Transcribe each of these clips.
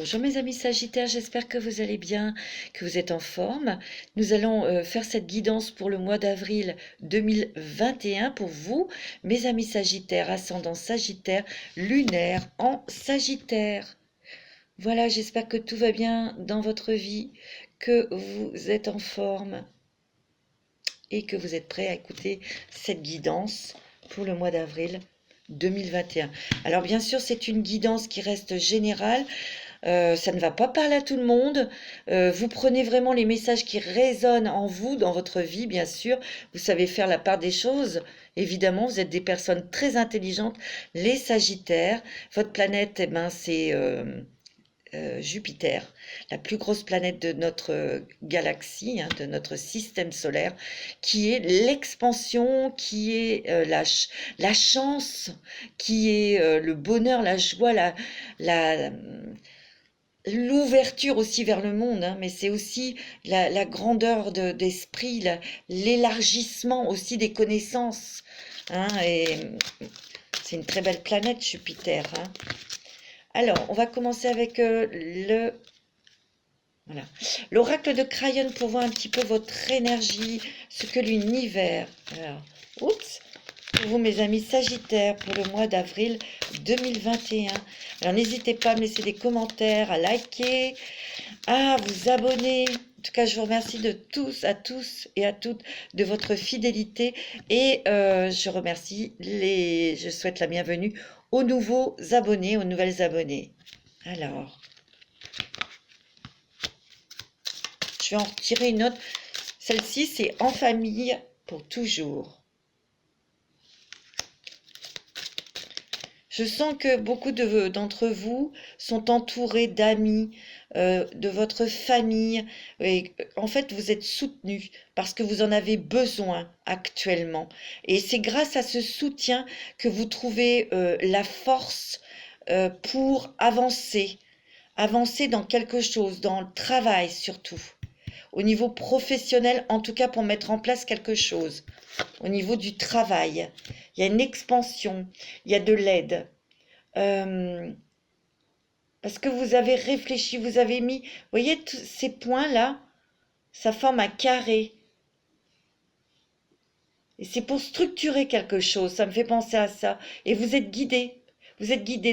Bonjour mes amis Sagittaires, j'espère que vous allez bien, que vous êtes en forme. Nous allons faire cette guidance pour le mois d'avril 2021 pour vous, mes amis Sagittaires, ascendant Sagittaire, lunaire en Sagittaire. Voilà, j'espère que tout va bien dans votre vie, que vous êtes en forme et que vous êtes prêts à écouter cette guidance pour le mois d'avril 2021. Alors bien sûr, c'est une guidance qui reste générale. Ça ne va pas parler à tout le monde. Vous prenez vraiment les messages qui résonnent en vous, dans votre vie, bien sûr. Vous savez faire la part des choses. Évidemment, vous êtes des personnes très intelligentes. Les Sagittaires, votre planète, eh ben, c'est Jupiter, la plus grosse planète de notre galaxie, hein, de notre système solaire, qui est l'expansion, qui est la chance, qui est le bonheur, la joie, la l'ouverture aussi vers le monde, hein, mais c'est aussi la grandeur d'esprit, l'élargissement aussi des connaissances. Hein, et c'est une très belle planète, Jupiter. Hein. Alors, on va commencer avec voilà, l'oracle de Crayon pour voir un petit peu votre énergie, ce que l'univers... Alors, oups, pour vous mes amis Sagittaires pour le mois d'avril 2021. Alors n'hésitez pas à me laisser des commentaires, à liker, à vous abonner. En tout cas, je vous remercie de tous, à tous et à toutes de votre fidélité et je remercie je souhaite la bienvenue aux nouveaux abonnés, aux nouvelles abonnées. Alors, je vais en retirer une autre. Celle-ci, c'est en famille pour toujours. Je sens que beaucoup d'entre vous sont entourés d'amis, de votre famille. Et en fait, vous êtes soutenus parce que vous en avez besoin actuellement. Et c'est grâce à ce soutien que vous trouvez la force pour avancer. Avancer dans quelque chose, dans le travail surtout. Au niveau professionnel, en tout cas pour mettre en place quelque chose. Au niveau du travail, il y a une expansion, il y a de l'aide. Parce que vous avez réfléchi, vous avez mis, vous voyez, tous ces points-là, ça forme un carré. Et c'est pour structurer quelque chose, ça me fait penser à ça. Et vous êtes guidé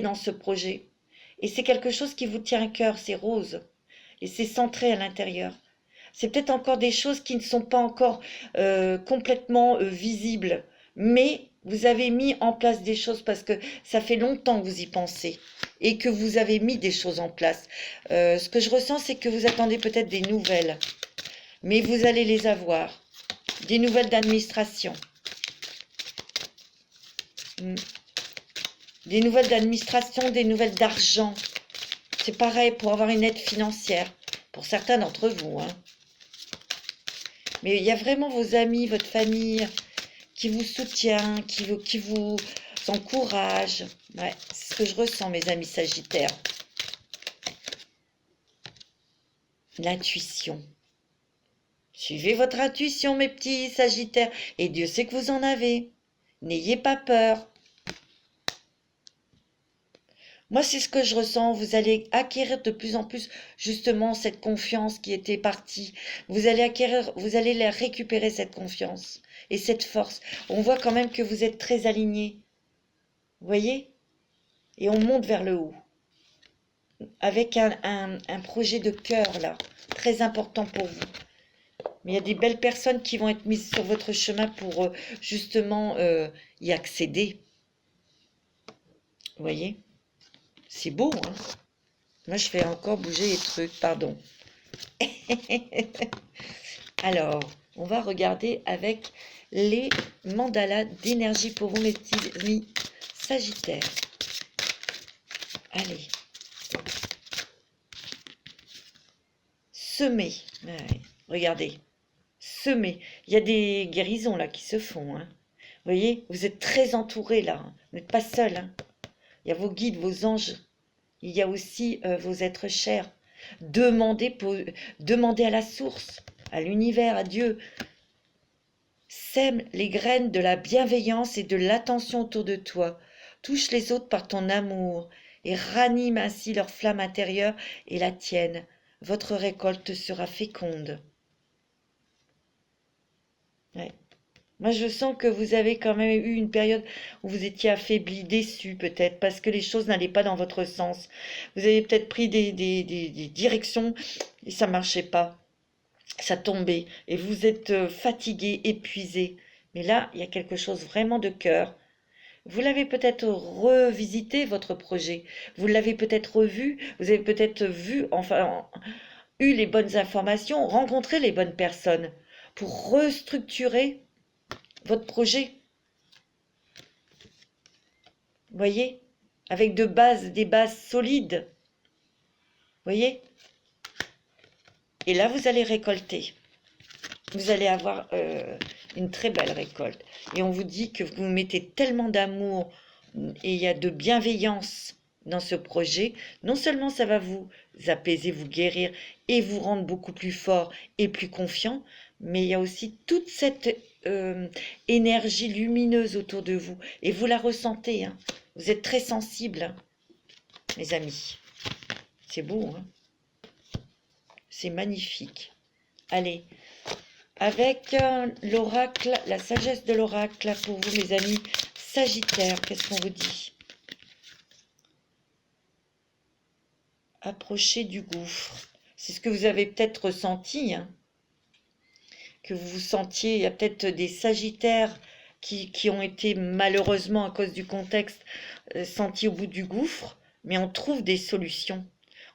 dans ce projet. Et c'est quelque chose qui vous tient à cœur, c'est rose. Et c'est centré à l'intérieur. C'est peut-être encore des choses qui ne sont pas encore complètement visibles, mais vous avez mis en place des choses parce que ça fait longtemps que vous y pensez et que vous avez mis des choses en place. Ce que je ressens, c'est que vous attendez peut-être des nouvelles, mais vous allez les avoir. Des nouvelles d'administration. Des nouvelles d'administration, des nouvelles d'argent. C'est pareil pour avoir une aide financière, pour certains d'entre vous, hein. Mais il y a vraiment vos amis, votre famille qui vous soutient, qui vous encourage. Ouais, c'est ce que je ressens, mes amis Sagittaires. L'intuition. Suivez votre intuition, mes petits Sagittaires, et Dieu sait que vous en avez. N'ayez pas peur. Moi, c'est ce que je ressens. Vous allez acquérir de plus en plus, justement, cette confiance qui était partie. Vous allez la récupérer, cette confiance et cette force. On voit quand même que vous êtes très alignés. Vous voyez? Et on monte vers le haut. Avec un projet de cœur, là, très important pour vous. Mais il y a des belles personnes qui vont être mises sur votre chemin pour, justement, y accéder. Vous voyez? C'est beau, hein? Moi, je fais encore bouger les trucs, pardon. Alors, on va regarder avec les mandalas d'énergie pour vous, mes petits amis Sagittaires. Allez. Semer. Ouais, regardez. Semer. Il y a des guérisons, là, qui se font, hein. Vous voyez, vous êtes très entourés, là. Hein. Vous n'êtes pas seuls, hein. Il y a vos guides, vos anges. Il y a aussi vos êtres chers. Demandez à la source, à l'univers, à Dieu. Sème les graines de la bienveillance et de l'attention autour de toi. Touche les autres par ton amour et raniment ainsi leur flamme intérieure et la tienne. Votre récolte sera féconde. Ouais. Moi, je sens que vous avez quand même eu une période où vous étiez affaibli, déçu peut-être, parce que les choses n'allaient pas dans votre sens. Vous avez peut-être pris des directions et ça ne marchait pas. Ça tombait et vous êtes fatigué, épuisé. Mais là, il y a quelque chose vraiment de cœur. Vous l'avez peut-être revisité, votre projet. Vous l'avez peut-être revu. Vous avez peut-être vu, enfin, eu les bonnes informations, rencontré les bonnes personnes pour restructurer votre projet. Vous voyez? Avec des bases solides. Vous voyez? Et là, vous allez récolter. Vous allez avoir une très belle récolte. Et on vous dit que vous mettez tellement d'amour et il y a de bienveillance dans ce projet. Non seulement ça va vous apaiser, vous guérir et vous rendre beaucoup plus fort et plus confiant, mais il y a aussi toute cette énergie lumineuse autour de vous. Et vous la ressentez. Hein. Vous êtes très sensible, hein, mes amis. C'est beau, hein. C'est magnifique. Allez. Avec l'oracle, la sagesse de l'oracle pour vous, mes amis Sagittaires, qu'est-ce qu'on vous dit? Approchez du gouffre. C'est ce que vous avez peut-être ressenti, hein, que vous vous sentiez. Il y a peut-être des Sagittaires qui ont été malheureusement, à cause du contexte, sentis au bout du gouffre, mais on trouve des solutions.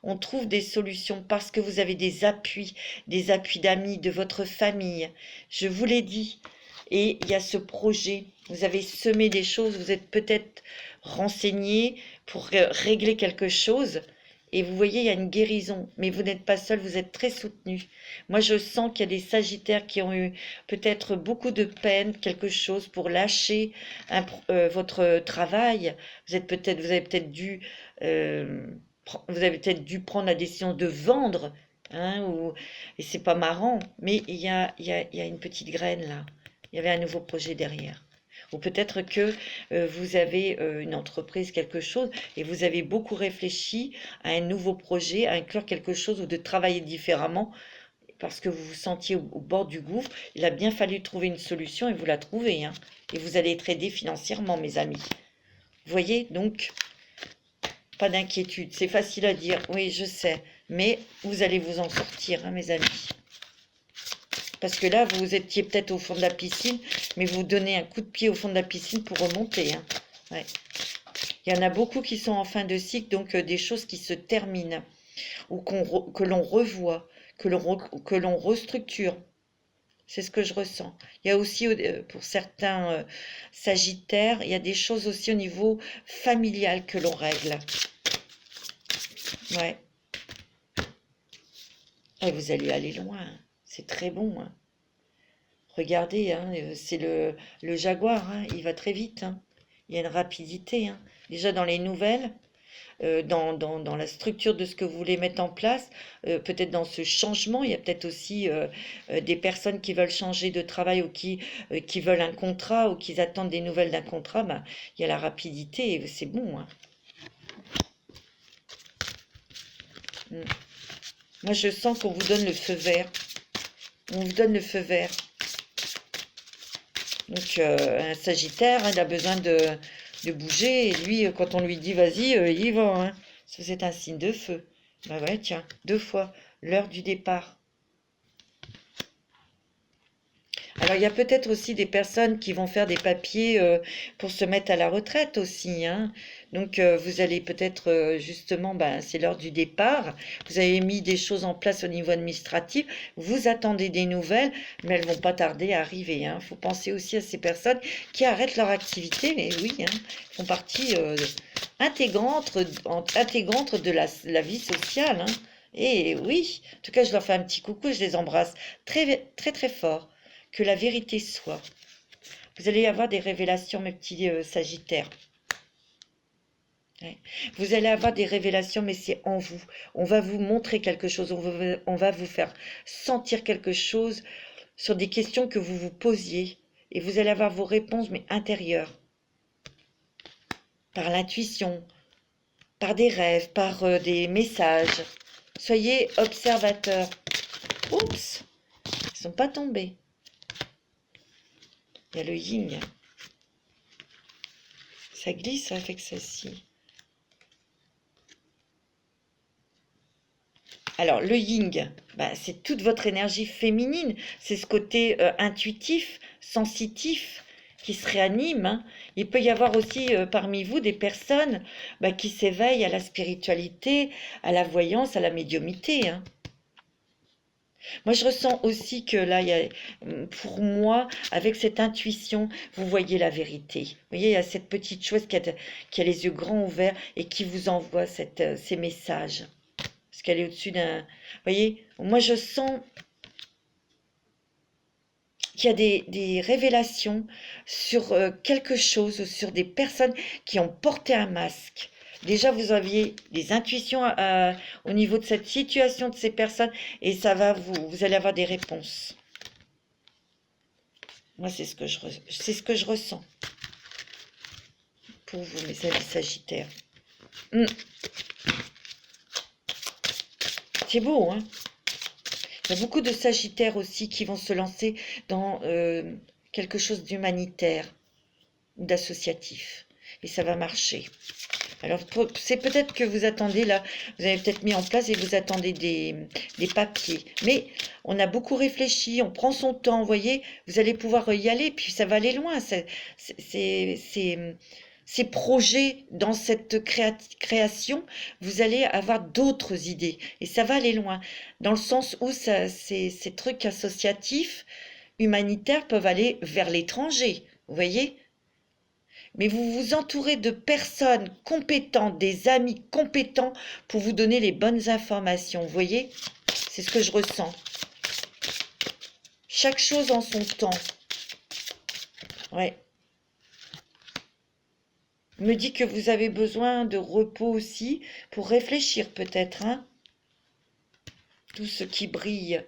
On trouve des solutions parce que vous avez des appuis d'amis, de votre famille. Je vous l'ai dit. Et il y a ce projet. Vous avez semé des choses. Vous êtes peut-être renseigné pour régler quelque chose. Et vous voyez, il y a une guérison. Mais vous n'êtes pas seul, vous êtes très soutenu. Moi, je sens qu'il y a des Sagittaires qui ont eu peut-être beaucoup de peine, quelque chose pour lâcher votre travail. Vous avez peut-être dû... vous avez peut-être dû prendre la décision de vendre, hein, et c'est pas marrant, mais il y a une petite graine là. Il y avait un nouveau projet derrière. Ou peut-être que vous avez une entreprise, quelque chose, et vous avez beaucoup réfléchi à un nouveau projet, à inclure quelque chose ou de travailler différemment, parce que vous vous sentiez au bord du gouffre. Il a bien fallu trouver une solution et vous la trouvez, hein. Et vous allez être aidé financièrement, mes amis. Vous voyez, donc... Pas d'inquiétude, c'est facile à dire, oui, je sais, mais vous allez vous en sortir, hein, mes amis. Parce que là, vous étiez peut-être au fond de la piscine, mais vous donnez un coup de pied au fond de la piscine pour remonter. Hein. Ouais. Il y en a beaucoup qui sont en fin de cycle, donc des choses qui se terminent, ou que l'on revoit, que l'on restructure. C'est ce que je ressens. Il y a aussi, pour certains Sagittaires, il y a des choses aussi au niveau familial que l'on règle. Ouais. Et vous allez aller loin. C'est très bon. Hein. Regardez, hein, c'est le jaguar. Hein, il va très vite. Hein. Il y a une rapidité. Hein. Déjà dans les nouvelles, dans la structure de ce que vous voulez mettre en place, peut-être dans ce changement, il y a peut-être aussi des personnes qui veulent changer de travail ou qui veulent un contrat ou qui attendent des nouvelles d'un contrat. Ben, il y a la rapidité et c'est bon. Hein. Moi, je sens qu'on vous donne le feu vert. On vous donne le feu vert. Donc, un Sagittaire, hein, il a besoin de bouger. Et lui, quand on lui dit vas-y, il y va. Hein. C'est un signe de feu. Ben ouais, tiens, 2 fois. L'heure du départ. Alors, il y a peut-être aussi des personnes qui vont faire des papiers pour se mettre à la retraite aussi. Hein. Donc, vous allez peut-être, justement, ben, c'est l'heure du départ. Vous avez mis des choses en place au niveau administratif. Vous attendez des nouvelles, mais elles ne vont pas tarder à arriver. Il faut penser aussi à ces personnes qui arrêtent leur activité, mais oui, hein, font partie intégrante de la vie sociale. Hein. Et oui, en tout cas, je leur fais un petit coucou, je les embrasse très, très, très fort. Que la vérité soit. Vous allez avoir des révélations, mes petits Sagittaires. Ouais. Vous allez avoir des révélations, mais c'est en vous. On va vous montrer quelque chose, on va vous faire sentir quelque chose sur des questions que vous vous posiez. Et vous allez avoir vos réponses, mais intérieures. Par l'intuition. par des rêves, par des messages. Soyez observateurs. Oups, ils ne sont pas tombés. Il y a le yin. Ça glisse avec celle-ci. Alors, le yin, bah, c'est toute votre énergie féminine. C'est ce côté intuitif, sensitif qui se réanime. Hein. Il peut y avoir aussi parmi vous des personnes bah, qui s'éveillent à la spiritualité, à la voyance, à la médiumnité. Hein. Moi, je ressens aussi que là, pour moi, avec cette intuition, vous voyez la vérité. Vous voyez, il y a cette petite chose qui a les yeux grands ouverts et qui vous envoie ces messages. Parce qu'elle est au-dessus d'un... Vous voyez, moi, je sens qu'il y a des révélations sur quelque chose, sur des personnes qui ont porté un masque. Déjà, vous aviez des intuitions au niveau de cette situation de ces personnes et ça va vous allez avoir des réponses. Moi, c'est ce que je ressens pour vous, mes amis Sagittaires. C'est beau, hein? Il y a beaucoup de Sagittaires aussi qui vont se lancer dans quelque chose d'humanitaire ou d'associatif. Et ça va marcher. Alors, c'est peut-être que vous attendez, là, vous avez peut-être mis en place et vous attendez des papiers. Mais on a beaucoup réfléchi, on prend son temps, vous voyez, vous allez pouvoir y aller, puis ça va aller loin. Ces projets dans cette création, vous allez avoir d'autres idées. Et ça va aller loin. Dans le sens où ces trucs associatifs, humanitaires, peuvent aller vers l'étranger. Vous voyez ? Mais vous vous entourez de personnes compétentes, des amis compétents pour vous donner les bonnes informations. Vous voyez? C'est ce que je ressens. Chaque chose en son temps. Ouais. Me dit que vous avez besoin de repos aussi pour réfléchir peut-être. Hein? Tout ce qui brille.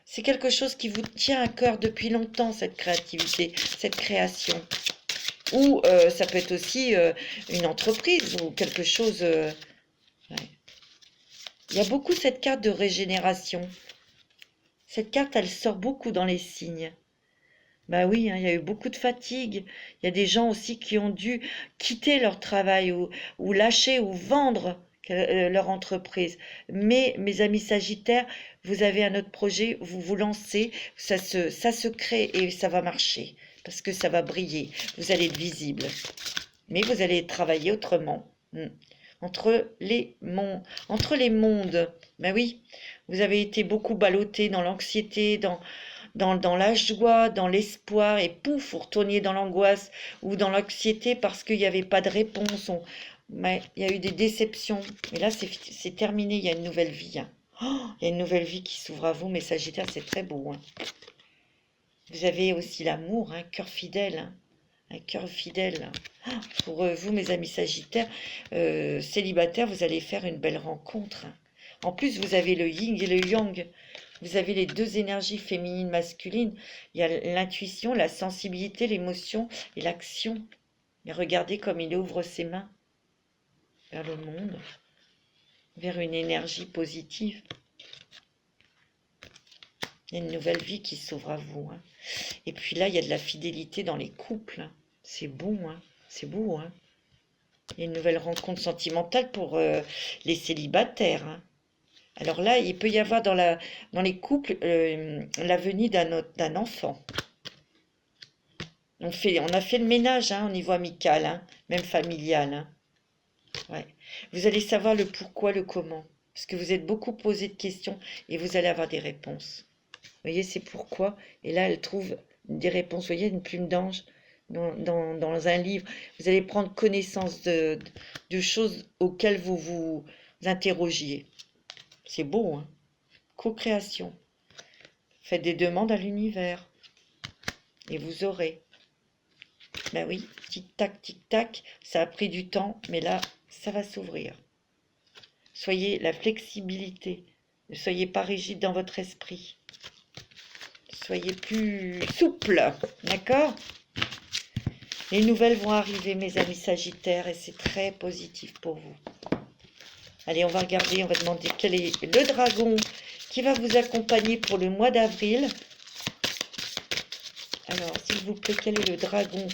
C'est quelque chose qui vous tient à cœur depuis longtemps, cette créativité, cette création. Ou ça peut être aussi une entreprise ou quelque chose. Ouais. Il y a beaucoup cette carte de régénération. Cette carte, elle sort beaucoup dans les signes. Bah oui, hein, il y a eu beaucoup de fatigue. Il y a des gens aussi qui ont dû quitter leur travail ou lâcher ou vendre leur entreprise. Mais mes amis Sagittaires, vous avez un autre projet, vous vous lancez, ça se crée et ça va marcher. Parce que ça va briller, vous allez être visible. Mais vous allez travailler autrement. Entre les mondes. Ben oui, vous avez été beaucoup ballotté dans l'anxiété, dans la joie, dans l'espoir, et pouf, vous retourniez dans l'angoisse ou dans l'anxiété parce qu'il n'y avait pas de réponse. Mais il y a eu des déceptions. Mais là, c'est terminé, il y a une nouvelle vie. Hein. Oh, il y a une nouvelle vie qui s'ouvre à vous, mes Sagittaires, c'est très beau. Hein. Vous avez aussi l'amour, un cœur fidèle. Hein. Un cœur fidèle. Ah, pour vous, mes amis Sagittaires, célibataires, vous allez faire une belle rencontre. Hein. En plus, vous avez le yin et le yang. Vous avez les deux énergies féminines, masculines. Il y a l'intuition, la sensibilité, l'émotion et l'action. Et regardez comme il ouvre ses mains vers le monde, vers une énergie positive. Il y a une nouvelle vie qui s'ouvre à vous. Hein. Et puis là, il y a de la fidélité dans les couples. Hein. C'est bon, hein. C'est beau. Hein. Il y a une nouvelle rencontre sentimentale pour les célibataires. Hein. Alors là, il peut y avoir dans les couples la venue d'un enfant. On a fait le ménage hein, au niveau amical, hein, même familial. Hein. Ouais. Vous allez savoir le pourquoi, le comment. Parce que vous êtes beaucoup posé de questions et vous allez avoir des réponses. Vous voyez, c'est pourquoi. Et là, elle trouve des réponses. Vous voyez, une plume d'ange dans un livre. Vous allez prendre connaissance de choses auxquelles vous vous interrogiez. C'est beau, hein? Co-création. Faites des demandes à l'univers. Et vous aurez. Ben oui, tic-tac, tic-tac. Ça a pris du temps, mais là, ça va s'ouvrir. Soyez la flexibilité. Ne soyez pas rigide dans votre esprit. Soyez plus souple, d'accord? Les nouvelles vont arriver, mes amis Sagittaires, et c'est très positif pour vous. Allez, on va regarder, on va demander quel est le dragon qui va vous accompagner pour le mois d'avril. Alors, s'il vous plaît, quel est le dragon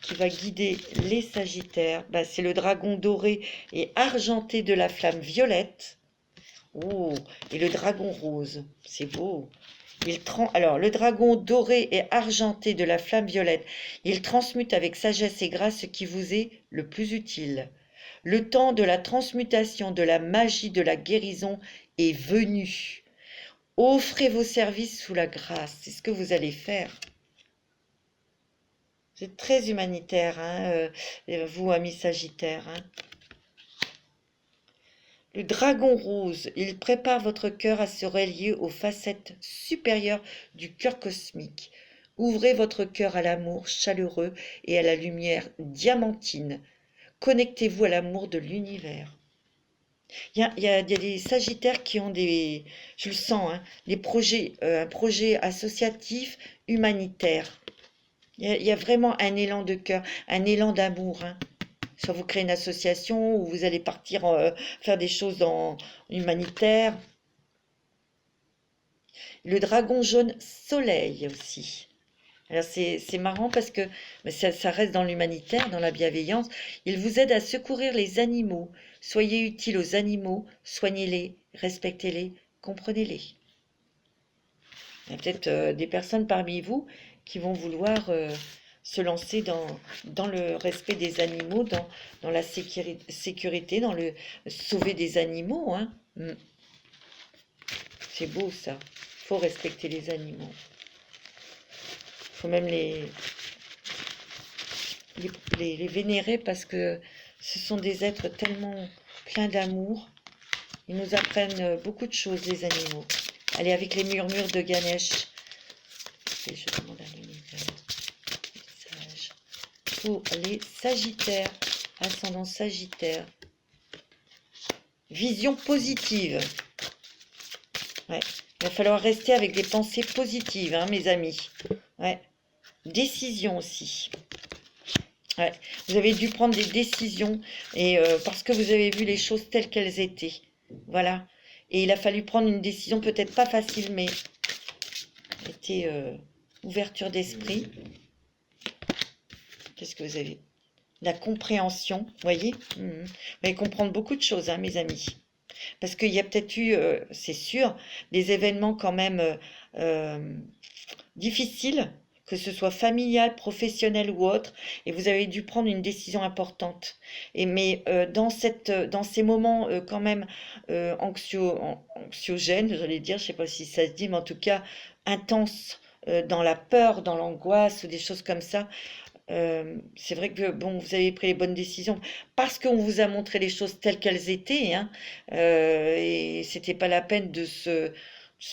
qui va guider les Sagittaires? Ben, c'est le dragon doré et argenté de la flamme violette. Oh, et le dragon rose, c'est beau. Alors, le dragon doré et argenté de la flamme violette, il transmute avec sagesse et grâce ce qui vous est le plus utile. Le temps de la transmutation, de la magie, de la guérison est venu. Offrez vos services sous la grâce, c'est ce que vous allez faire. Vous êtes très humanitaire, hein, vous, amis Sagittaires. Hein. Le dragon rose, il prépare votre cœur à se relier aux facettes supérieures du cœur cosmique. Ouvrez votre cœur à l'amour chaleureux et à la lumière diamantine. Connectez-vous à l'amour de l'univers. Il y a des Sagittaires qui ont des, je le sens, hein, des projets, un projet associatif, humanitaire. Il y a vraiment un élan de cœur, un élan d'amour. Hein. Soit vous créez une association ou vous allez partir faire des choses humanitaires. Le dragon jaune soleil aussi. Alors c'est marrant parce que ça reste dans l'humanitaire, dans la bienveillance. Il vous aide à secourir les animaux. Soyez utile aux animaux, soignez-les, respectez-les, comprenez-les. Il y a peut-être des personnes parmi vous qui vont vouloir se lancer dans le respect des animaux, dans la sécurité, dans le sauver des animaux. Hein. C'est beau ça. Il faut respecter les animaux. Il faut même les vénérer parce que ce sont des êtres tellement pleins d'amour. Ils nous apprennent beaucoup de choses, les animaux. Allez, avec les murmures de Ganesh. Et je demande à l'univers. Pour les Sagittaires, ascendant Sagittaire. Vision positive. Ouais. Il va falloir rester avec des pensées positives, hein, mes amis. Ouais. Décision aussi. Ouais. Vous avez dû prendre des décisions et parce que vous avez vu les choses telles qu'elles étaient. Voilà. Et il a fallu prendre une décision peut-être pas facile, mais c'était ouverture d'esprit. Qu'est-ce que vous avez? La compréhension, vous voyez? Vous allez comprendre beaucoup de choses, hein, mes amis. Parce qu'il y a peut-être eu, c'est sûr, des événements quand même difficiles, que ce soit familial, professionnel ou autre, et vous avez dû prendre une décision importante. Mais dans ces moments quand même anxiogènes, j'allais dire, je ne sais pas si ça se dit, mais en tout cas intenses, dans la peur, dans l'angoisse ou des choses comme ça, c'est vrai que bon, vous avez pris les bonnes décisions parce qu'on vous a montré les choses telles qu'elles étaient, hein, et c'était pas la peine de se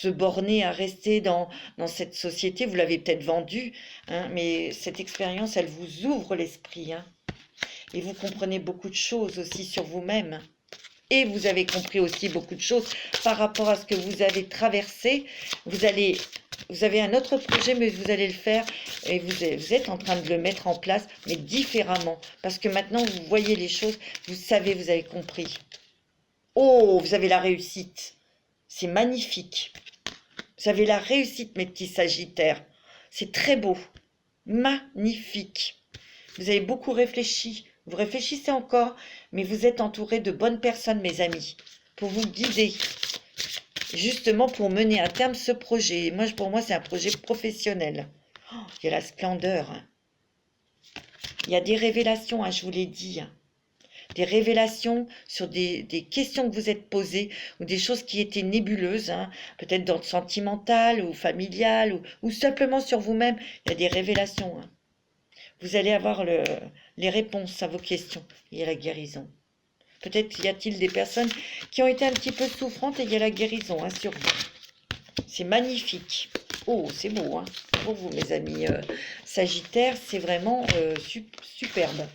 borner à rester dans cette société. Vous l'avez peut-être vendue, hein, mais cette expérience, elle vous ouvre l'esprit, hein, et vous comprenez beaucoup de choses aussi sur vous-même. Et vous avez compris aussi beaucoup de choses par rapport à ce que vous avez traversé. Vous avez un autre projet, mais vous allez le faire et vous êtes en train de le mettre en place, mais différemment. Parce que maintenant, vous voyez les choses, vous savez, vous avez compris. Oh, vous avez la réussite. C'est magnifique. Vous avez la réussite, mes petits Sagittaires. C'est très beau. Magnifique. Vous avez beaucoup réfléchi. Vous réfléchissez encore, mais vous êtes entouré de bonnes personnes, mes amis, pour vous guider. Justement pour mener à terme ce projet. Pour moi, c'est un projet professionnel. Oh, il y a la splendeur. Hein. Il y a des révélations, hein, je vous l'ai dit. Hein. Des révélations sur des questions que vous êtes posées ou des choses qui étaient nébuleuses, hein, peut-être dans le sentimental ou familial ou simplement sur vous-même. Il y a des révélations. Hein. Vous allez avoir les réponses à vos questions. Il y a la guérison. Peut-être y a-t-il des personnes qui ont été un petit peu souffrantes et il y a la guérison, hein, sur vous. C'est magnifique. Oh, c'est beau, hein. Pour vous, mes amis Sagittaires, c'est vraiment superbe.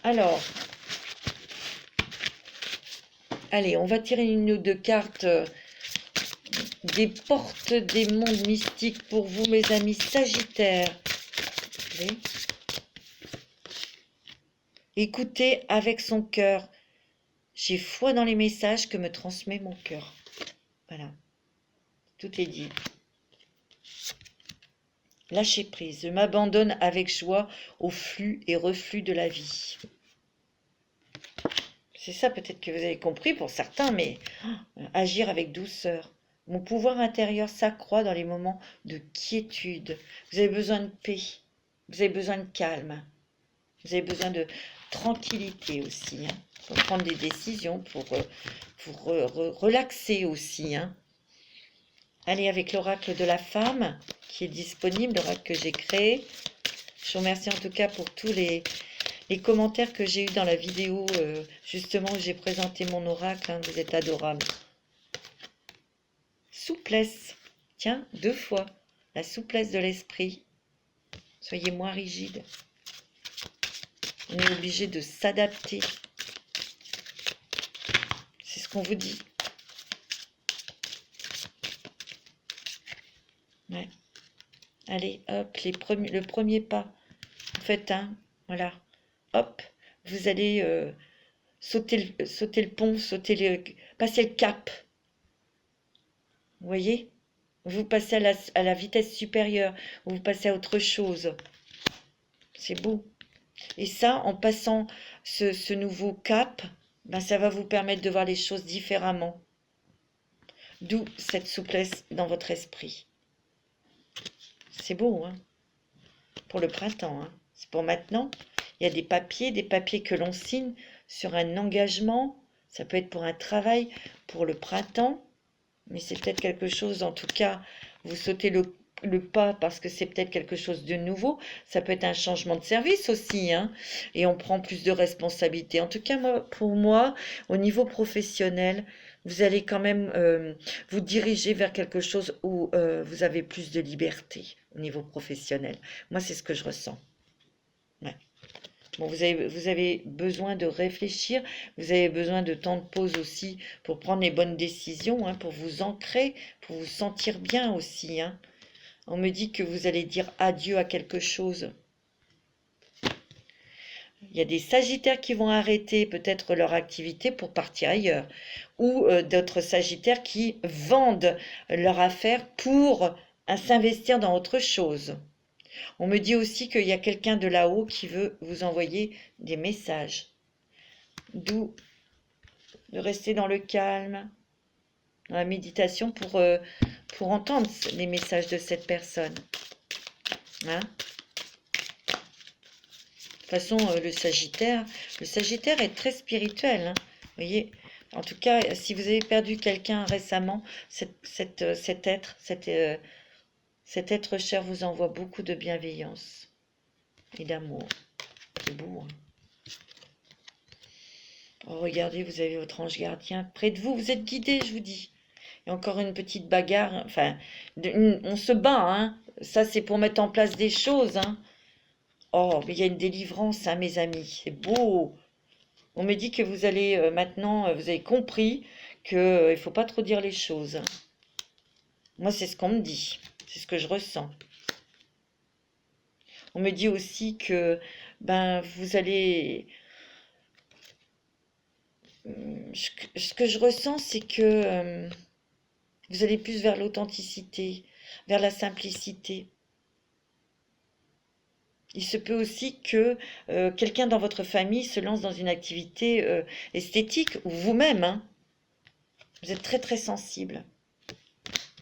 Alors, allez, on va tirer une ou deux cartes des portes des mondes mystiques pour vous, mes amis Sagittaires. Allez. Écoutez avec son cœur. J'ai foi dans les messages que me transmet mon cœur. Voilà, tout est dit. Lâcher prise, je m'abandonne avec joie au flux et reflux de la vie. C'est ça peut-être que vous avez compris pour certains, mais agir avec douceur. Mon pouvoir intérieur s'accroît dans les moments de quiétude. Vous avez besoin de paix, vous avez besoin de calme, vous avez besoin de tranquillité aussi, hein, pour prendre des décisions, pour relaxer aussi. Hein. Allez, avec l'oracle de la femme qui est disponible, l'oracle que j'ai créé. Je vous remercie en tout cas pour tous les commentaires que j'ai eus dans la vidéo, justement, où j'ai présenté mon oracle. Hein, vous êtes adorables. Souplesse. Tiens, 2 fois. La souplesse de l'esprit. Soyez moins rigide. On est obligé de s'adapter. C'est ce qu'on vous dit. Ouais. Allez, hop, le premier pas. Vous faites un, voilà. Hop, vous allez sauter le pont, passer le cap. Vous voyez? Vous passez à la vitesse supérieure, vous passez à autre chose. C'est beau. Et ça, en passant ce nouveau cap, ben, ça va vous permettre de voir les choses différemment. D'où cette souplesse dans votre esprit. C'est beau, hein? Pour le printemps, hein? C'est pour maintenant. Il y a des papiers que l'on signe sur un engagement. Ça peut être pour un travail, pour le printemps. Mais c'est peut-être quelque chose, en tout cas, vous sautez le pas parce que c'est peut-être quelque chose de nouveau. Ça peut être un changement de service aussi, hein, et on prend plus de responsabilités. En tout cas, pour moi, au niveau professionnel, vous allez quand même vous diriger vers quelque chose où vous avez plus de liberté au niveau professionnel. Moi, c'est ce que je ressens. Ouais. Bon, vous avez besoin de réfléchir, vous avez besoin de temps de pause aussi pour prendre les bonnes décisions, hein, pour vous ancrer, pour vous sentir bien aussi. Hein. On me dit que vous allez dire adieu à quelque chose. Il y a des sagittaires qui vont arrêter peut-être leur activité pour partir ailleurs. Ou d'autres sagittaires qui vendent leur affaire pour s'investir dans autre chose. On me dit aussi qu'il y a quelqu'un de là-haut qui veut vous envoyer des messages. D'où de rester dans le calme, dans la méditation pour entendre les messages de cette personne. Hein? De toute façon, le Sagittaire est très spirituel. Hein? Vous voyez, en tout cas, si vous avez perdu quelqu'un récemment, cet être cher vous envoie beaucoup de bienveillance et d'amour. C'est beau. Hein? Oh, regardez, vous avez votre ange gardien près de vous. Vous êtes guidé, je vous dis. Il y a encore une petite bagarre. Enfin, on se bat. Hein. Ça, c'est pour mettre en place des choses. Hein. Oh, mais il y a une délivrance, hein, mes amis. C'est beau. On me dit que vous allez maintenant, vous avez compris qu'il ne faut pas trop dire les choses. Hein. Moi, c'est ce qu'on me dit. C'est ce que je ressens. On me dit aussi que ben, vous allez... Ce que je ressens, c'est que vous allez plus vers l'authenticité, vers la simplicité. Il se peut aussi que quelqu'un dans votre famille se lance dans une activité esthétique, ou vous-même. Hein. Vous êtes très très sensible.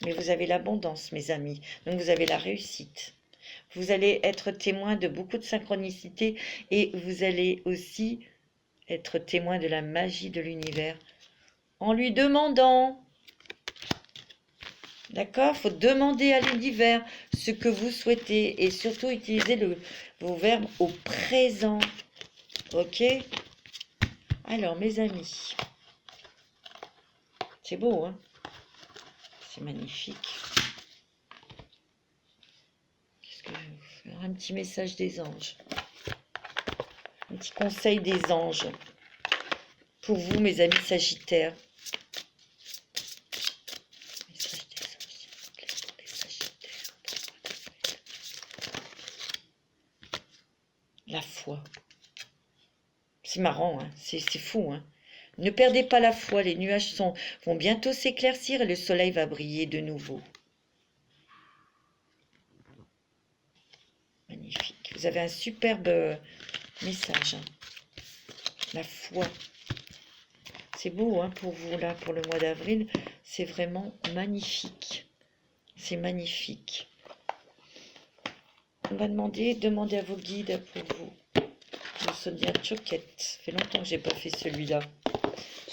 Mais vous avez l'abondance, mes amis. Donc vous avez la réussite. Vous allez être témoin de beaucoup de synchronicité et vous allez aussi être témoin de la magie de l'univers en lui demandant. D'accord? Il faut demander à l'univers ce que vous souhaitez et surtout utiliser vos verbes au présent. Ok? Alors, mes amis, c'est beau, hein? C'est magnifique. Qu'est-ce que je vais vous faire? Un petit message des anges. Un petit conseil des anges. Pour vous, mes amis sagittaires. La foi. C'est marrant, hein, c'est fou. Hein. Ne perdez pas la foi, les nuages vont bientôt s'éclaircir et le soleil va briller de nouveau. Magnifique. Vous avez un superbe message. Hein. La foi. C'est beau hein, pour vous, là, pour le mois d'avril. C'est vraiment magnifique. C'est magnifique. On va demander à vos guides pour vous. Le Sonia Choquette. Ça fait longtemps que j'ai pas fait celui-là.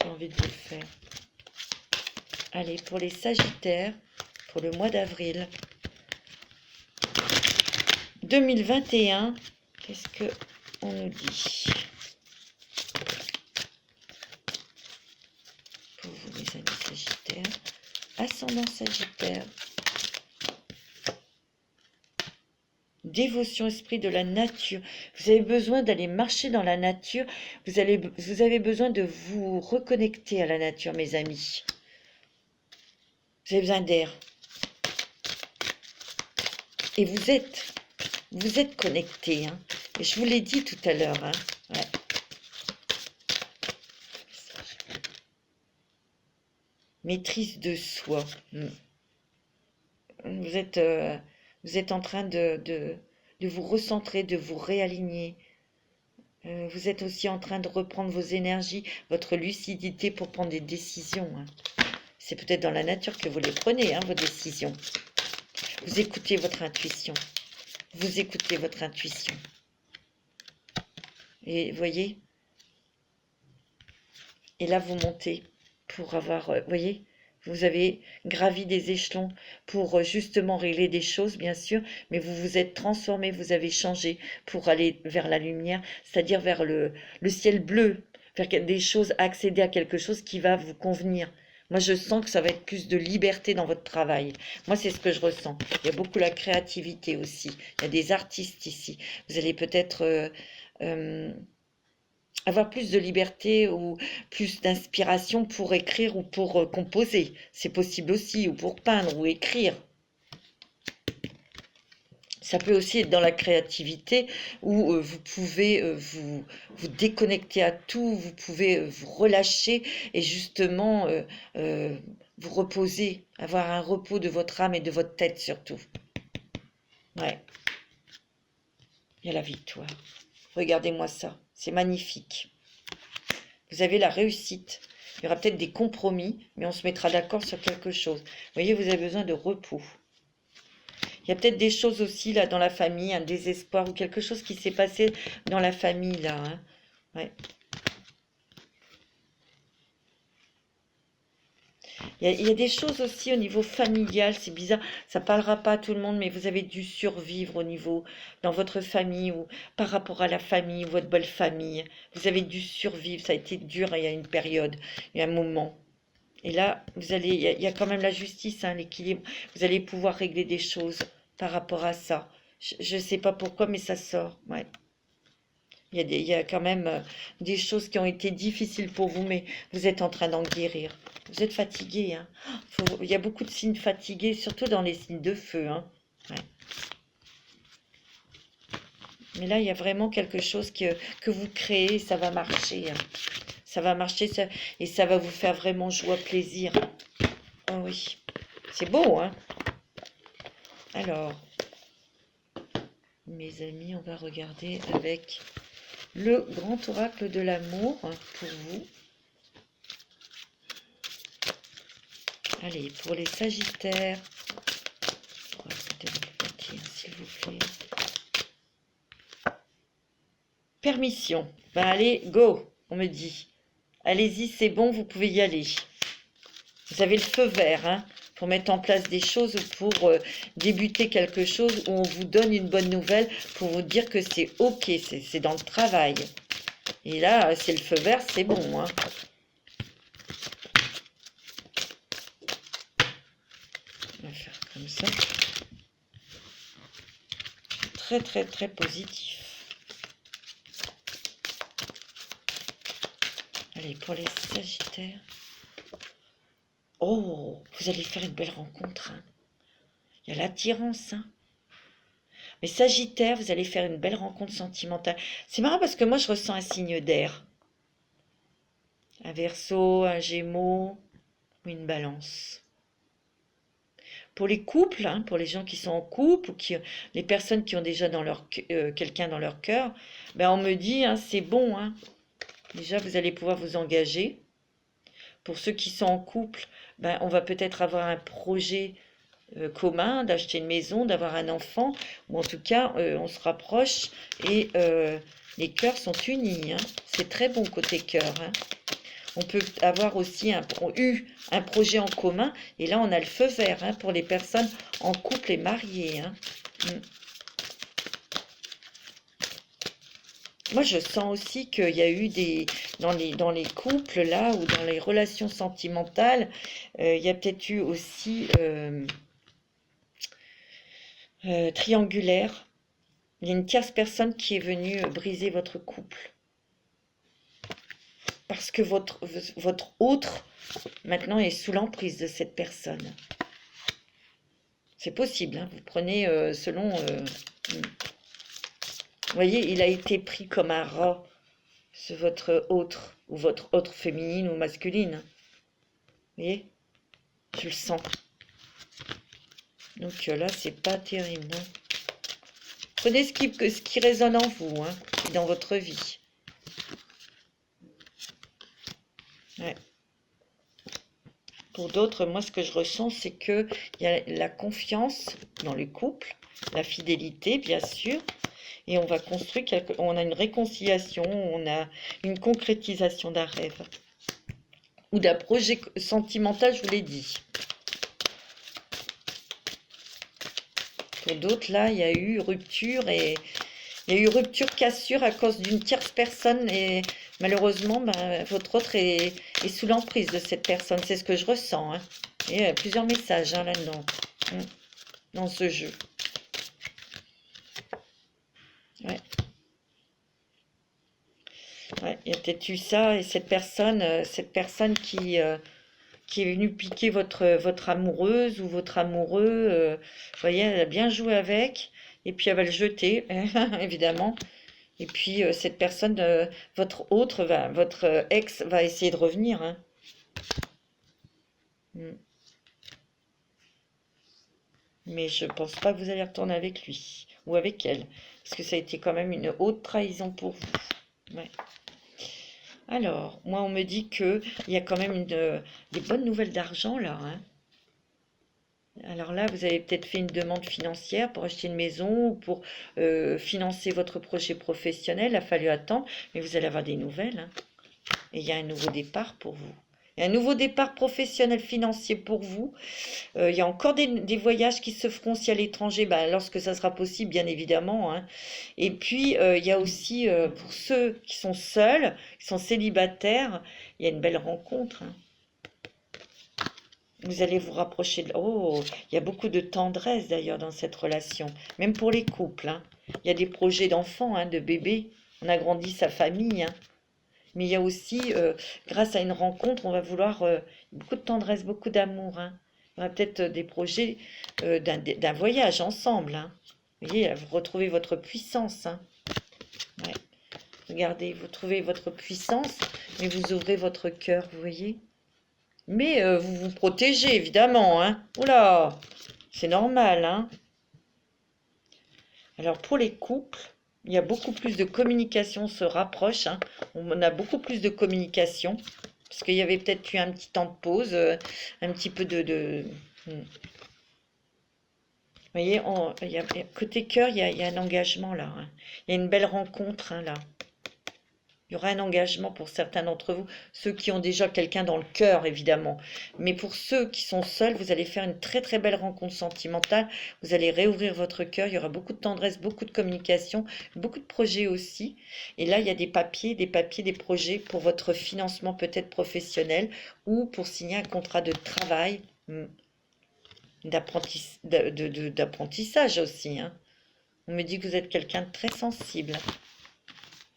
J'ai envie de le faire. Allez, pour les Sagittaires, pour le mois d'avril 2021, qu'est-ce que on nous dit pour vous, les amis Sagittaires, ascendant Sagittaire, dévotion, esprit de la nature. Vous avez besoin d'aller marcher dans la nature. Vous avez besoin de vous reconnecter à la nature, mes amis. Vous avez besoin d'air. Et vous êtes connectés. Hein. Et je vous l'ai dit tout à l'heure. Hein. Ouais. Maîtrise de soi. Vous êtes en train de vous recentrer, de vous réaligner. Vous êtes aussi en train de reprendre vos énergies, votre lucidité pour prendre des décisions. Hein. C'est peut-être dans la nature que vous les prenez, hein, vos décisions. Vous écoutez votre intuition. Vous écoutez votre intuition. Et vous voyez? Et là, vous montez pour avoir... vous voyez? Vous avez gravi des échelons pour justement régler des choses, bien sûr, mais vous vous êtes transformé, vous avez changé pour aller vers la lumière, c'est-à-dire vers le ciel bleu, vers des choses, accéder à quelque chose qui va vous convenir. Moi, je sens que ça va être plus de liberté dans votre travail. Moi, c'est ce que je ressens. Il y a beaucoup la créativité aussi. Il y a des artistes ici. Vous allez peut-être avoir plus de liberté ou plus d'inspiration pour écrire ou pour composer. C'est possible aussi, ou pour peindre ou écrire. Ça peut aussi être dans la créativité où vous pouvez vous déconnecter à tout, vous pouvez vous relâcher et justement vous reposer, avoir un repos de votre âme et de votre tête surtout. Ouais. Il y a la victoire. Regardez-moi ça, c'est magnifique. Vous avez la réussite. Il y aura peut-être des compromis, mais on se mettra d'accord sur quelque chose. Vous voyez, vous avez besoin de repos. Il y a peut-être des choses aussi là dans la famille, un désespoir ou quelque chose qui s'est passé dans la famille là. Hein. Ouais. Il y a des choses aussi au niveau familial, c'est bizarre, ça parlera pas à tout le monde, mais vous avez dû survivre au niveau, dans votre famille ou par rapport à la famille, votre belle famille. Vous avez dû survivre, ça a été dur il y a une période, il y a un moment. Et là, il y a quand même la justice, hein, l'équilibre. Vous allez pouvoir régler des choses par rapport à ça. Je ne sais pas pourquoi, mais ça sort. Ouais. Il y a quand même des choses qui ont été difficiles pour vous, mais vous êtes en train d'en guérir. Vous êtes fatigué. Hein. Il y a beaucoup de signes fatigués, surtout dans les signes de feu. Hein. Ouais. Mais là, il y a vraiment quelque chose que vous créez, ça va marcher. Hein. Ça va marcher et ça va vous faire vraiment joie, plaisir. Oh oui, c'est beau, hein? Alors, mes amis, on va regarder avec le grand oracle de l'amour pour vous. Allez, pour les Sagittaires, s'il vous plaît. Permission. Ben allez, go, on me dit. Allez-y, c'est bon, vous pouvez y aller. Vous avez le feu vert, hein, pour mettre en place des choses, pour débuter quelque chose où on vous donne une bonne nouvelle, pour vous dire que c'est ok, c'est dans le travail. Et là, c'est le feu vert, c'est bon. Hein. On va faire comme ça. Très, très, très positif. Allez, pour les Sagittaires. Oh, vous allez faire une belle rencontre. Hein. Il y a l'attirance. Hein. Mais Sagittaire, vous allez faire une belle rencontre sentimentale. C'est marrant parce que moi, je ressens un signe d'air. Un Verseau, un Gémeaux ou une Balance. Pour les couples, hein, pour les gens qui sont en couple ou les personnes qui ont déjà quelqu'un dans leur cœur, ben on me dit, hein, c'est bon, hein. Déjà, vous allez pouvoir vous engager. Pour ceux qui sont en couple, ben, on va peut-être avoir un projet commun, d'acheter une maison, d'avoir un enfant, ou en tout cas, on se rapproche et les cœurs sont unis, hein. C'est très bon côté cœur, hein. On peut avoir aussi eu un projet en commun, et là, on a le feu vert, hein, pour les personnes en couple et mariées, hein. Moi, je sens aussi qu'il y a eu dans les couples, là, ou dans les relations sentimentales, il y a peut-être eu aussi triangulaire. Il y a une tierce personne qui est venue briser votre couple. Parce que votre autre, maintenant, est sous l'emprise de cette personne. C'est possible, hein, vous prenez selon... Vous voyez, il a été pris comme un rat, votre autre, ou votre autre féminine ou masculine. Vous voyez, je le sens. Donc là, c'est pas terrible, hein. Prenez ce qui résonne en vous, hein, dans votre vie. Ouais. Pour d'autres, moi, ce que je ressens, c'est qu'il y a la confiance dans le couple, la fidélité, bien sûr, et on va construire, on a une réconciliation, on a une concrétisation d'un rêve ou d'un projet sentimental, je vous l'ai dit. Pour d'autres, là, il y a eu rupture et il y a eu rupture, cassure à cause d'une tierce personne et malheureusement, ben, votre autre est sous l'emprise de cette personne. C'est ce que je ressens, hein. Et il y a plusieurs messages, hein, là-dedans, dans ce jeu. Ouais. Ouais, il y a peut-être eu ça et cette personne qui est venue piquer votre amoureuse ou votre amoureux, vous voyez, elle a bien joué avec et puis elle va le jeter, évidemment. Et puis cette personne, votre ex va essayer de revenir, hein. Mais je pense pas que vous allez retourner avec lui ou avec elle, parce que ça a été quand même une haute trahison pour vous. Ouais. Alors, moi, on me dit qu'il y a quand même des bonnes nouvelles d'argent là, hein. Alors là, vous avez peut-être fait une demande financière pour acheter une maison ou pour financer votre projet professionnel. Il a fallu attendre, mais vous allez avoir des nouvelles, hein. Et il y a un nouveau départ pour vous. Et un nouveau départ professionnel financier pour vous. Il y a encore des voyages qui se feront si à l'étranger, ben, lorsque ça sera possible, bien évidemment, hein. Et puis, il y a aussi, pour ceux qui sont seuls, qui sont célibataires, il y a une belle rencontre, hein. Vous allez vous rapprocher de... Oh, il y a beaucoup de tendresse d'ailleurs dans cette relation, même pour les couples, hein. Il y a des projets d'enfants, hein, de bébés. On agrandit sa famille, hein. Mais il y a aussi, grâce à une rencontre, on va vouloir beaucoup de tendresse, beaucoup d'amour, hein. Il y aura peut-être des projets d'un voyage ensemble, hein. Vous voyez, vous retrouvez votre puissance, hein. Ouais. Regardez, vous trouvez votre puissance, mais vous ouvrez votre cœur, vous voyez. Mais vous vous protégez, évidemment, hein. Oula, c'est normal, hein. Alors, pour les couples, il y a beaucoup plus de communication, on se rapproche, hein. On a beaucoup plus de communication, parce qu'il y avait peut-être eu un petit temps de pause, un petit peu Vous voyez, côté cœur, il y a un engagement là, hein. Il y a une belle rencontre, hein, là. Il y aura un engagement pour certains d'entre vous, ceux qui ont déjà quelqu'un dans le cœur, évidemment. Mais pour ceux qui sont seuls, vous allez faire une très très belle rencontre sentimentale. Vous allez réouvrir votre cœur. Il y aura beaucoup de tendresse, beaucoup de communication, beaucoup de projets aussi. Et là, il y a des papiers, des projets pour votre financement peut-être professionnel ou pour signer un contrat de travail, d'apprentissage aussi, hein. On me dit que vous êtes quelqu'un de très sensible.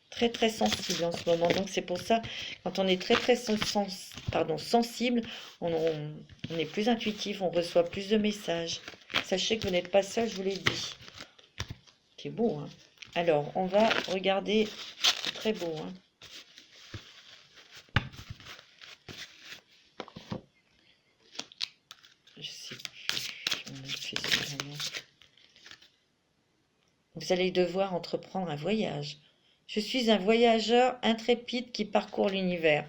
Très très sensible en ce moment, donc c'est pour ça, quand on est très très sensible, on est plus intuitif, on reçoit plus de messages. Sachez que vous n'êtes pas seul, je vous l'ai dit. C'est beau, hein. Alors, on va regarder, c'est très beau, hein. Je sais plus. On a fait ça vraiment. Vous allez devoir entreprendre un voyage. Je suis un voyageur intrépide qui parcourt l'univers.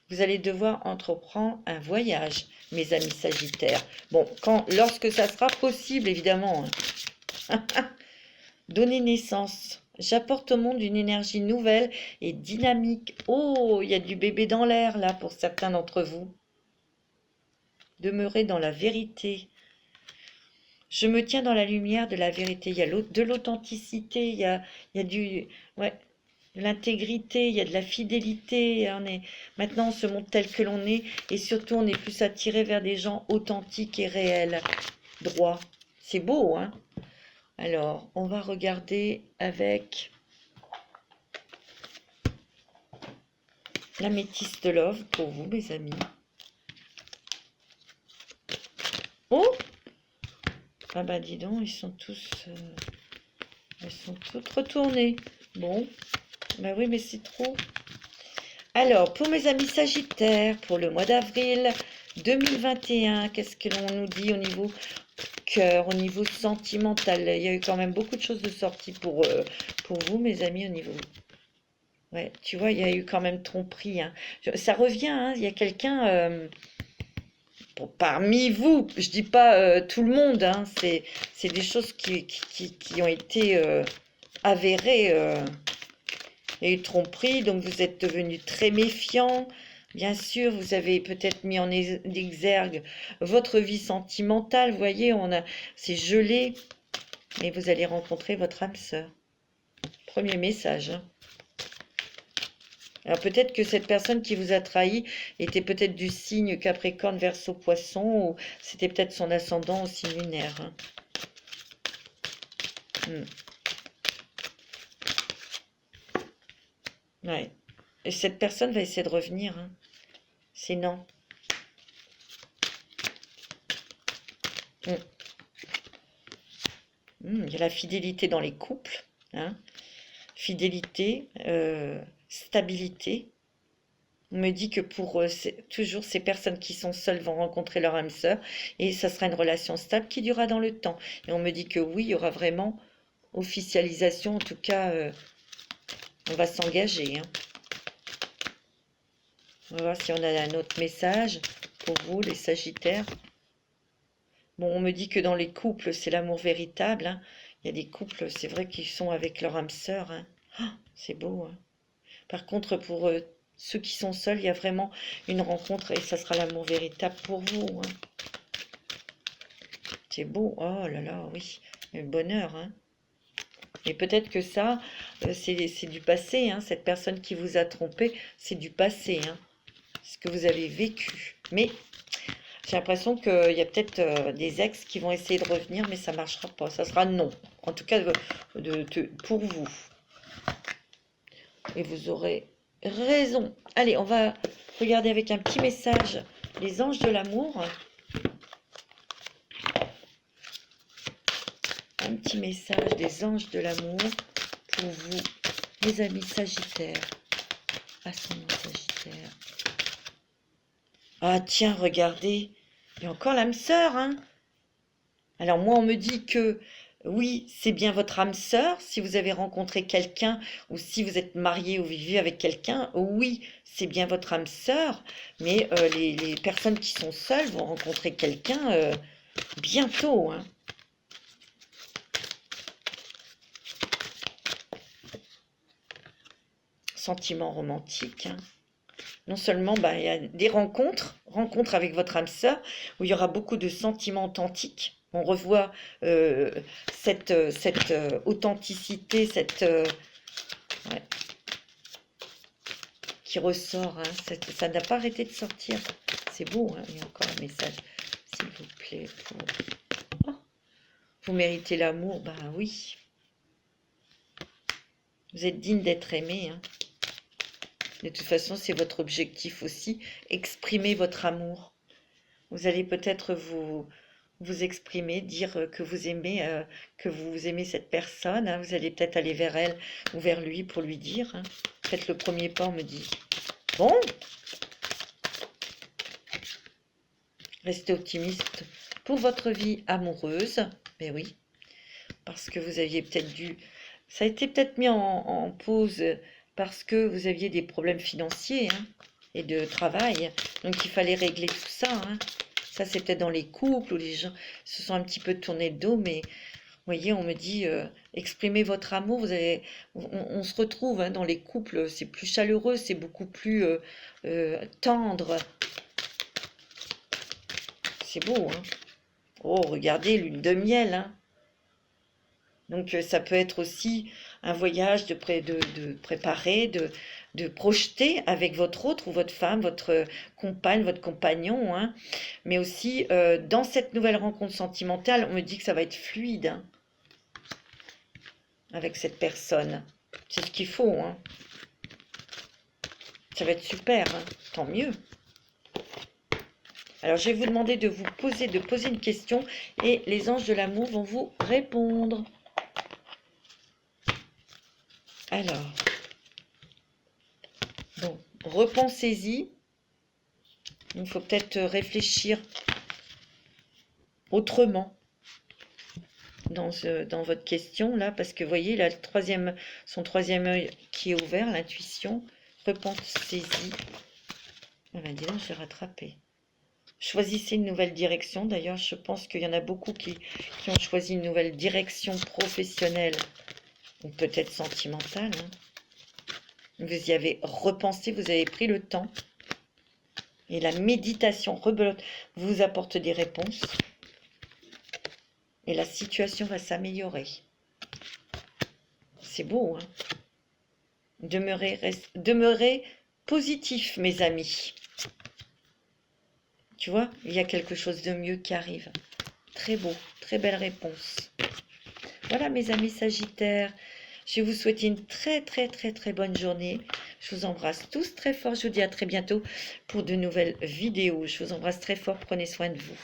Vous allez devoir entreprendre un voyage, mes amis Sagittaires. Bon, lorsque ça sera possible, évidemment. Hein. Donner naissance. J'apporte au monde une énergie nouvelle et dynamique. Oh, il y a du bébé dans l'air, là, pour certains d'entre vous. Demeurer dans la vérité. Je me tiens dans la lumière de la vérité. Il y a de l'authenticité, il y a du... Ouais. De l'intégrité, il y a de la fidélité. Maintenant, on se montre tel que l'on est et surtout, on est plus attiré vers des gens authentiques et réels, droits. C'est beau, hein? Alors, on va regarder avec l'améthyste love pour vous, mes amis. Oh! Ah bah dis donc, elles sont toutes retournées. Bon. Ben oui, mais c'est trop. Alors, pour mes amis Sagittaires, pour le mois d'avril 2021, qu'est-ce que l'on nous dit au niveau cœur, au niveau sentimental? Il y a eu quand même beaucoup de choses de sorties pour vous, mes amis, au niveau... Ouais, tu vois, il y a eu quand même tromperie. Hein. Ça revient, hein, il y a quelqu'un... parmi vous, je dis pas tout le monde, hein, c'est des choses qui ont été avérées... Il y a eu tromperie, donc vous êtes devenu très méfiant. Bien sûr, vous avez peut-être mis en exergue votre vie sentimentale. Vous voyez, c'est gelé. Et vous allez rencontrer votre âme sœur. Premier message. Hein. Alors peut-être que cette personne qui vous a trahi était peut-être du signe Capricorne, Verseau, Poisson, ou c'était peut-être son ascendant aussi lunaire. Hein. Ouais. Et cette personne va essayer de revenir. Hein. C'est non. Il y a la fidélité dans les couples. Hein. Fidélité, stabilité. On me dit que pour toujours ces personnes qui sont seules vont rencontrer leur âme sœur et ça sera une relation stable qui durera dans le temps. Et on me dit que oui, il y aura vraiment officialisation. En tout cas, on va s'engager. Hein. On va voir si on a un autre message pour vous, les Sagittaires. Bon, on me dit que dans les couples, c'est l'amour véritable. Hein. Il y a des couples, c'est vrai, qui sont avec leur âme sœur. Hein. Oh, c'est beau. Hein. Par contre, pour ceux qui sont seuls, il y a vraiment une rencontre et ça sera l'amour véritable pour vous. Hein. C'est beau. Oh là là, oui. Le bonheur. Hein. Et peut-être que ça, c'est du passé. Hein. Cette personne qui vous a trompé, c'est du passé. Hein. Ce que vous avez vécu. Mais j'ai l'impression qu'il y a peut-être des ex qui vont essayer de revenir, mais ça ne marchera pas. Ça sera non. En tout cas, pour vous. Et vous aurez raison. Allez, on va regarder avec un petit message les anges de l'amour. Un petit message des anges de l'amour pour vous, mes amis Sagittaires. Ascendant Sagittaire. Ah tiens, regardez, il y a encore l'âme sœur, hein. Alors moi, on me dit que oui, c'est bien votre âme sœur. Si vous avez rencontré quelqu'un ou si vous êtes marié ou vivez avec quelqu'un, oui, c'est bien votre âme sœur. Mais les personnes qui sont seules vont rencontrer quelqu'un bientôt, hein. Sentiment romantique, hein. Non seulement il y a des rencontres avec votre âme sœur, où il y aura beaucoup de sentiments authentiques. On revoit cette authenticité, ouais, qui ressort. Hein, ça n'a pas arrêté de sortir. C'est beau, hein, il y a encore un message, s'il vous plaît. Oh, vous méritez l'amour, ben oui. Vous êtes digne d'être aimé, hein. De toute façon, c'est votre objectif aussi, exprimer votre amour. Vous allez peut-être vous exprimer, dire que vous aimez cette personne. Hein. Vous allez peut-être aller vers elle ou vers lui pour lui dire. Hein. Faites le premier pas, on me dit. Bon. Restez optimiste pour votre vie amoureuse. Mais oui, parce que vous aviez peut-être dû... Ça a été peut-être mis en pause parce que vous aviez des problèmes financiers hein, et de travail. Donc il fallait régler tout ça. Hein. Ça, c'est peut-être dans les couples où les gens se sont un petit peu tournés le dos, mais vous voyez, on me dit, exprimez votre amour, on se retrouve hein, dans les couples, c'est plus chaleureux, c'est beaucoup plus tendre. C'est beau, hein. Oh, regardez, lune de miel, hein. Donc ça peut être aussi un voyage de préparer, de projeter avec votre autre ou votre femme, votre compagne, votre compagnon, hein. Mais aussi dans cette nouvelle rencontre sentimentale, on me dit que ça va être fluide hein, avec cette personne. C'est ce qu'il faut, hein. Ça va être super, hein. Tant mieux. Alors je vais vous demander de poser une question et les anges de l'amour vont vous répondre. Alors, bon, repensez-y. Il faut peut-être réfléchir autrement dans votre question là, parce que vous voyez, là, son troisième œil qui est ouvert, l'intuition. Repensez-y. Ah ben dis donc, j'ai rattrapé. Choisissez une nouvelle direction. D'ailleurs, je pense qu'il y en a beaucoup qui ont choisi une nouvelle direction professionnelle ou peut-être sentimentale. Hein. Vous y avez repensé, vous avez pris le temps. Et la méditation rebelote vous apporte des réponses. Et la situation va s'améliorer. C'est beau, hein? Demeurez positif, mes amis. Tu vois, il y a quelque chose de mieux qui arrive. Très beau, très belle réponse. Voilà, mes amis Sagittaires. Je vais vous souhaiter une très bonne journée. Je vous embrasse tous très fort. Je vous dis à très bientôt pour de nouvelles vidéos. Je vous embrasse très fort. Prenez soin de vous.